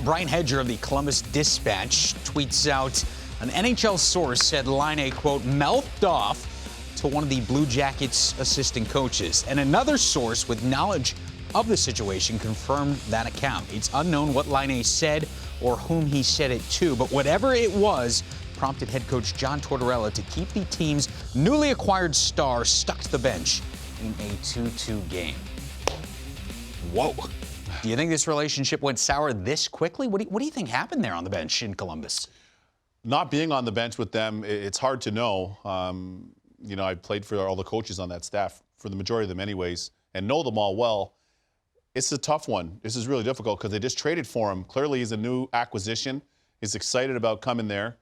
Brian Hedger of the Columbus Dispatch tweets out, an NHL source said Laine, quote, mouthed off to one of the Blue Jackets assistant coaches. And another source with knowledge of the situation confirmed that account. It's unknown what Laine said or whom he said it to, but whatever it was prompted head coach John Tortorella to keep the team's newly acquired star stuck to the bench in a 2-2 game. Whoa. Do you think this relationship went sour this quickly? What do you think happened there on the bench in Columbus? Not being on the bench with them, it's hard to know. You know, I played for all the coaches on that staff, for the majority of them anyways, and know them all well. It's a tough one. This is really difficult because they just traded for him. Clearly, he's a new acquisition. He's excited about coming there.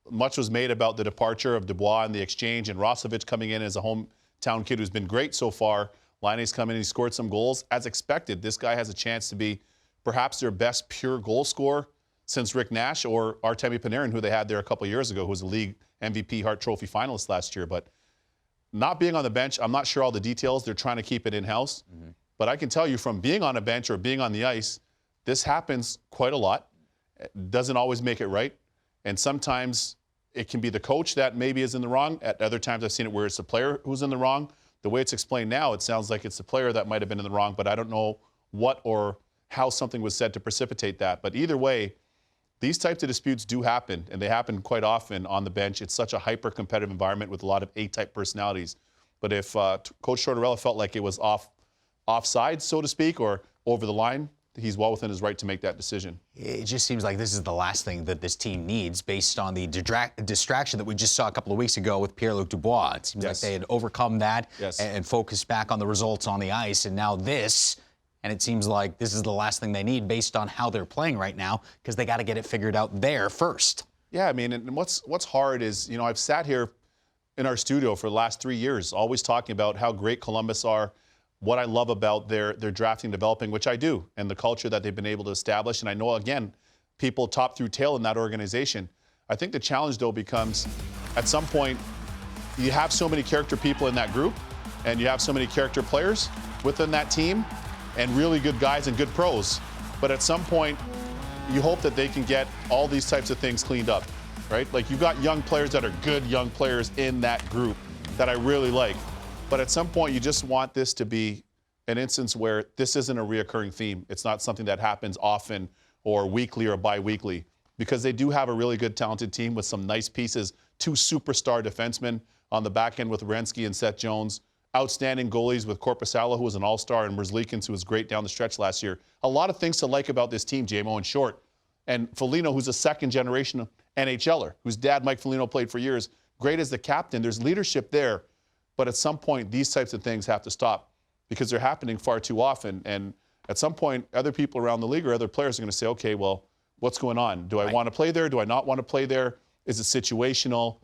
Much was made about the departure of Dubois and the exchange, and Roslovic coming in as a hometown kid who's been great so far. Laine's come in, he scored some goals. As expected, this guy has a chance to be perhaps their best pure goal scorer since Rick Nash or Artemi Panarin, who they had there a couple years ago, who was a league MVP Hart Trophy finalist last year. But not being on the bench, I'm not sure all the details. They're trying to keep it in-house. Mm-hmm. But I can tell you from being on a bench or being on the ice, this happens quite a lot. It doesn't always make it right. And sometimes it can be the coach that maybe is in the wrong. At other times I've seen it where it's the player who's in the wrong. The way it's explained now, it sounds like it's the player that might have been in the wrong, but I don't know what or how something was said to precipitate that. But either way, these types of disputes do happen, and they happen quite often on the bench. It's such a hyper-competitive environment with a lot of A-type personalities. But if Coach Tortorella felt like it was offside, so to speak, or over the line, he's well within his right to make that decision. It just seems like this is the last thing that this team needs based on the distraction that we just saw a couple of weeks ago with Pierre-Luc Dubois. It seems like they had overcome that and focused back on the results on the ice, and now this. And it seems like this is the last thing they need based on how they're playing right now, because they got to get it figured out there first. Yeah, I mean, and what's hard is, you know, I've sat here in our studio for the last 3 years, always talking about how great Columbus are, what I love about their drafting, developing, which I do, and the culture that they've been able to establish. And I know, again, people top through tail in that organization. I think the challenge, though, becomes at some point you have so many character people in that group, and you have so many character players within that team, and really good guys and good pros. But at some point, you hope that they can get all these types of things cleaned up, right? Like, you've got young players that are good young players in that group that I really like. But at some point, you just want this to be an instance where this isn't a reoccurring theme. It's not something that happens often or weekly or bi-weekly, because they do have a really good, talented team with some nice pieces. 2 superstar defensemen on the back end with Werenski and Seth Jones. Outstanding goalies with Korpisalo, who was an all-star, and Merzlikins, who was great down the stretch last year. A lot of things to like about this team, JMO, in short. And Foligno, who's a second-generation NHLer, whose dad, Mike Foligno, played for years. Great as the captain. There's leadership there. But at some point, these types of things have to stop because they're happening far too often. And at some point, other people around the league or other players are going to say, okay, well, what's going on? Do I want to play there? Do I not want to play there? Is it situational?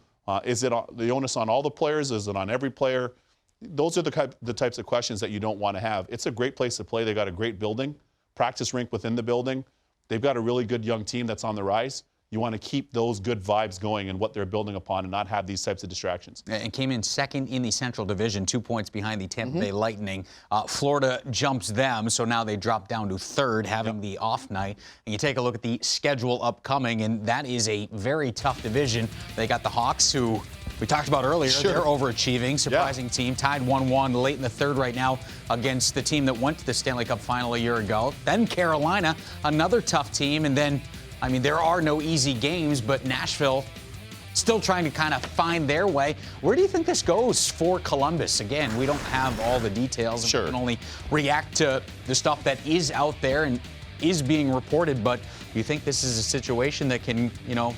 Is it the onus on all the players? Is it on every player? Those are the types of questions that you don't want to have. It's a great place to play. They got a great building, practice rink within the building. They've got a really good young team that's on the rise. You want to keep those good vibes going and what they're building upon and not have these types of distractions. And came in second in the Central Division, 2 points behind the Tampa Bay Lightning. Florida jumps them, so now they drop down to third, having the off night. And you take a look at the schedule upcoming, and that is a very tough division. They got the Hawks, who we talked about earlier. They're overachieving, surprising team. Tied 1-1 late in the third right now against the team that went to the Stanley Cup final a year ago. Then Carolina, another tough team, and then I mean, there are no easy games, but Nashville still trying to kind of find their way. Where do you think this goes for Columbus? Again, we don't have all the details. We can only react to the stuff that is out there and is being reported. But do you think this is a situation that can, you know,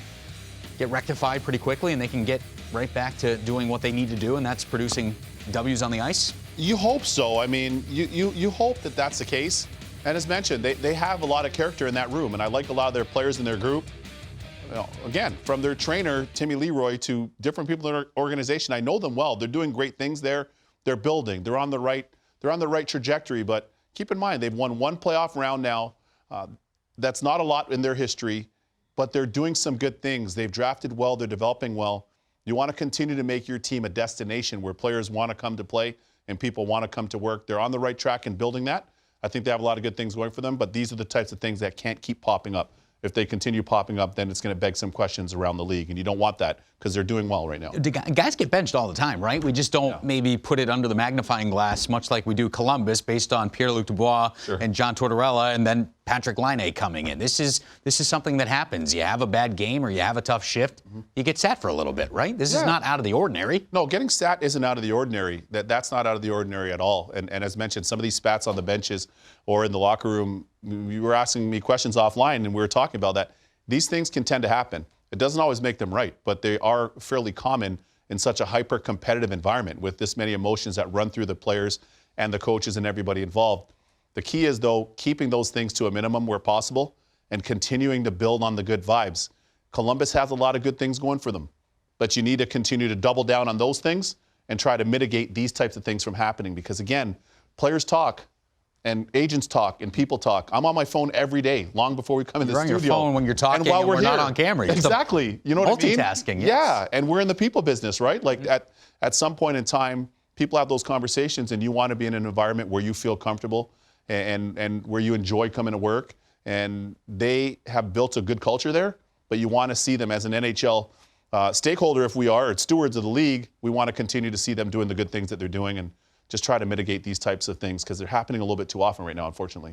get rectified pretty quickly and they can get right back to doing what they need to do, and that's producing W's on the ice? You hope so. I mean, you hope that that's the case. And as mentioned, they have a lot of character in that room, and I like a lot of their players in their group. You know, again, from their trainer, Timmy Leroy, to different people in their organization, I know them well. They're doing great things there. They're building. They're on the right trajectory. But keep in mind, they've won 1 playoff round now. That's not a lot in their history, but they're doing some good things. They've drafted well. They're developing well. You want to continue to make your team a destination where players want to come to play and people want to come to work. They're on the right track in building that. I think they have a lot of good things going for them, but these are the types of things that can't keep popping up. If they continue popping up, then it's going to beg some questions around the league, and you don't want that because they're doing well right now. Guys get benched all the time, right? We just don't maybe put it under the magnifying glass, much like we do Columbus, based on Pierre-Luc Dubois and John Tortorella, and then Patrik Laine coming in. This is something that happens. You have a bad game or you have a tough shift, you get sat for a little bit, right? This is not out of the ordinary. No, getting sat isn't out of the ordinary. That's not out of the ordinary at all. And as mentioned, some of these spats on the benches or in the locker room, you were asking me questions offline, and we were talking about that. These things can tend to happen. It doesn't always make them right, but they are fairly common in such a hyper-competitive environment with this many emotions that run through the players and the coaches and everybody involved. The key is, though, keeping those things to a minimum where possible and continuing to build on the good vibes. Columbus has a lot of good things going for them, but you need to continue to double down on those things and try to mitigate these types of things from happening because, again, players talk and agents talk and people talk. I'm on my phone every day, long before we come in the studio. You're on your phone when you're talking and, while we're not on camera. Exactly. You know what I mean? Multitasking, yes. Yeah, and we're in the people business, right? Like at some point in time, people have those conversations and you want to be in an environment where you feel comfortable and where you enjoy coming to work. And they have built a good culture there, but you want to see them as an NHL stakeholder, if we are, or stewards of the league. We want to continue to see them doing the good things that they're doing and just try to mitigate these types of things because they're happening a little bit too often right now, unfortunately.